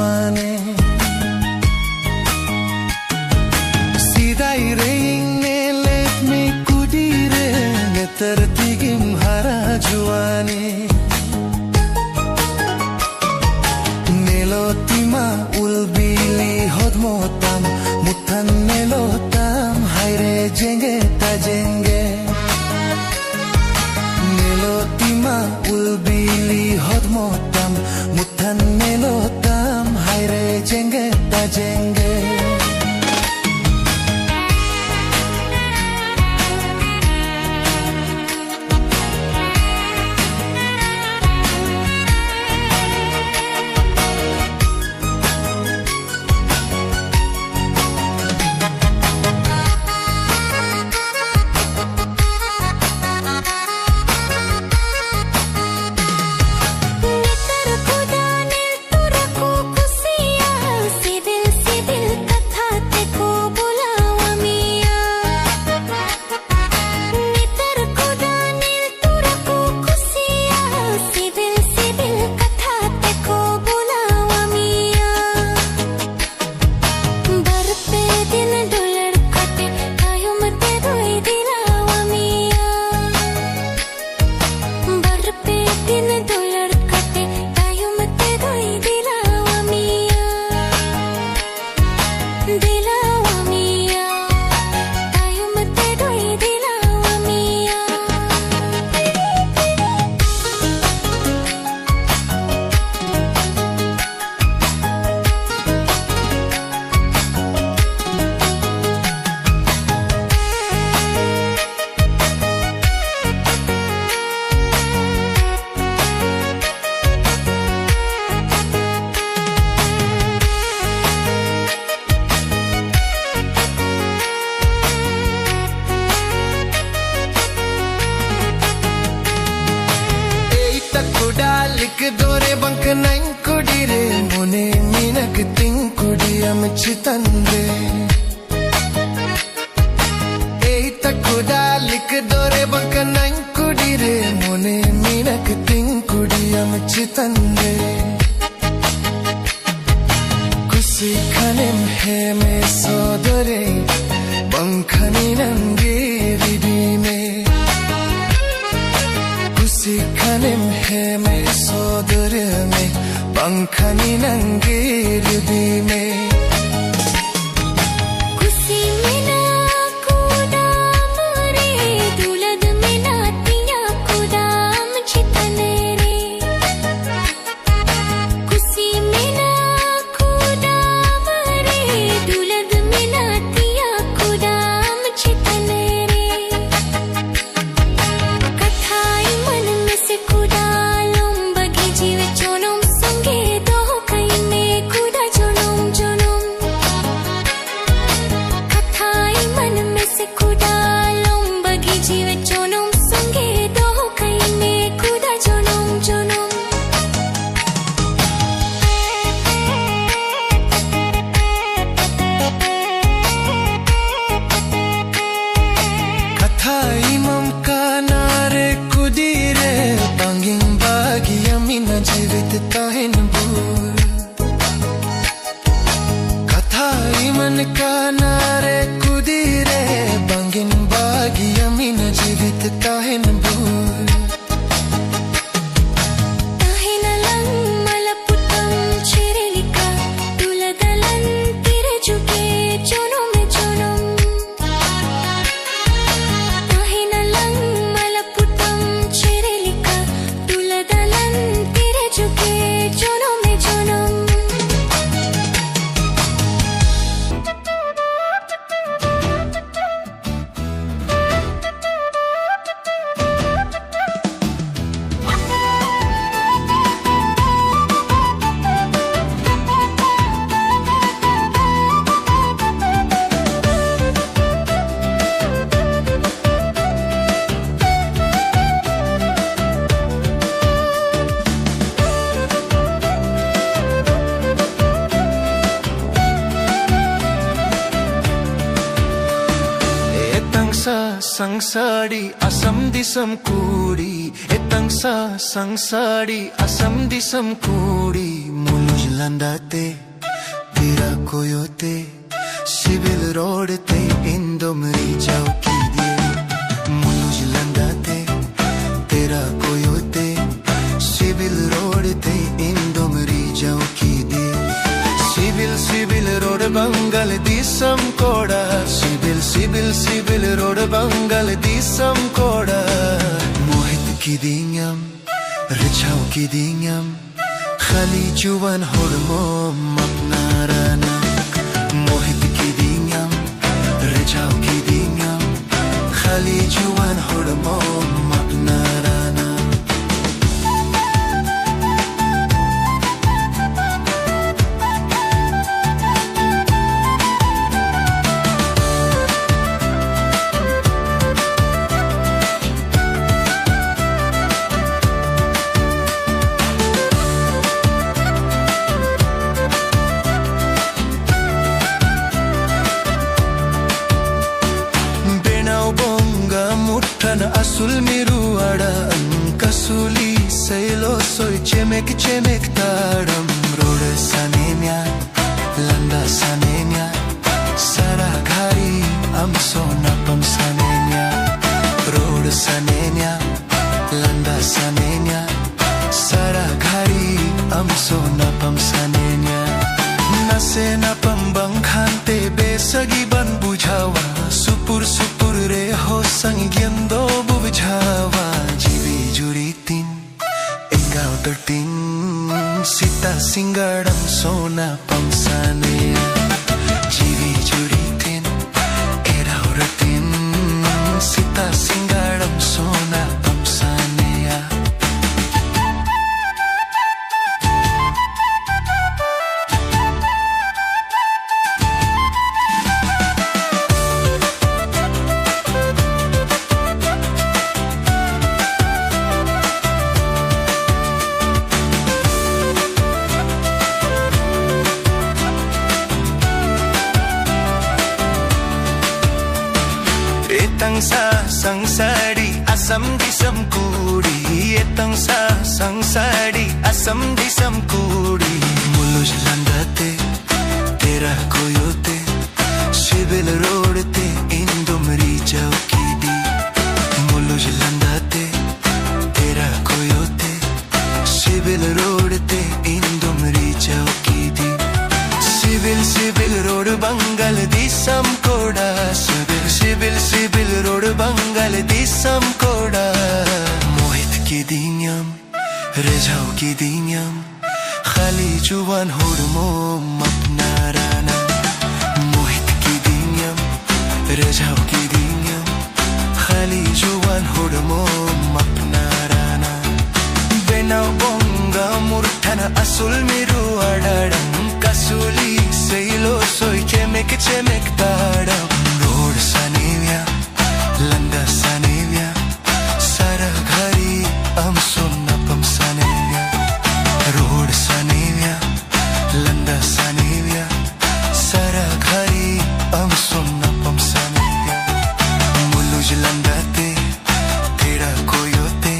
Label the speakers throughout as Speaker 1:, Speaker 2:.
Speaker 1: juane sidai reinge let me kudire netartigim hara juane nelotima ulbili hodmotam mutan nelotam haire jenge tajenge nelotima ulbili hodmotam mutan nelotam haire jenge tajenge dore bank nang kudire mone minak ting kudiyam chitande ei takuda lik dore bank nang kudire mone minak ting kudiyam chitande kusi khanem he me sodore bankhani nange ridime kusi khanem he me sodore me bankhani nange ridime
Speaker 2: kusi mena kuda mare dulad mena tiya kudam chitane re kusi mena kuda mare dulad mena tiya kudam chitane re kathai man me se kuda lombagi jive chonum sange do kai me kuda chonum chonum kathai man me se kuda lombagi jive chonum sange do kai me kuda chonum chonum
Speaker 1: kathai mam kanare kudire banging bagi amina jivit tahin bur kathai man kanare kudire banging bagi amina jivit tahin bur
Speaker 2: tahinalang malaputam chirelika tuladalan tirajuke chonum chonum tahinalang malaputam chirelika tuladalan tirajuke chonum chonum
Speaker 1: sangsadi asam disam kudi etang Sangsari asam disam kuri Muluj landate Tera koyote Civil road te Indomri chowki diye Muluj landate Tera koyote Civil road te Indomri chowki diye Civil road Bangal disam koda Civil road Bangal disam koda Mohit ki dinyam Rachao ki dinyam Khali juwan hormo mapnarana Mohit ki dinyam Rachao ki dinyam Khali juwan hormo mapnarana Asul miru ada kasuli sailo soy chemek taram road sanemya landa sanemya sara ghari amso napam sanemya road sanemya landa sanemya sara ghari amso napam sanemya nase napam bangkhante besagi ban bujawa supur re ho sangyendo bubjawa jivi juritin engau tertin sita singadam sona pamsane jivi juritin erau ratin sita singadam sona pamsane Sangsari asam disam kuri Etang sangsari asam disam kuri Muluj landate Tera koyote Civil road te Indomri chowki di Muluj landate Tera koyote Civil road te Indomri chowki di Civil road Bangal disam koda Civil road Bangal disam koda Mohit ki dinyam Rajao ki dinyam Khali juwan hormo mapnarana Mohit ki dinyam Rajao ki dinyam Khali juwan hormo mapnarana Benau bonga murthana asul miru adadam Kasuli sailo soy chemek taram Road sanemya landa sanemya sara ghari amso napam sanemya road sanemya landa sanemya sara ghari amso napam sanemya muluj landate tera koyote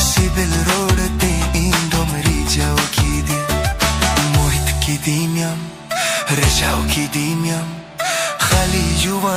Speaker 1: civil road te indomri chowki di mohit ki dinyam rachao ki dinyam khali juwan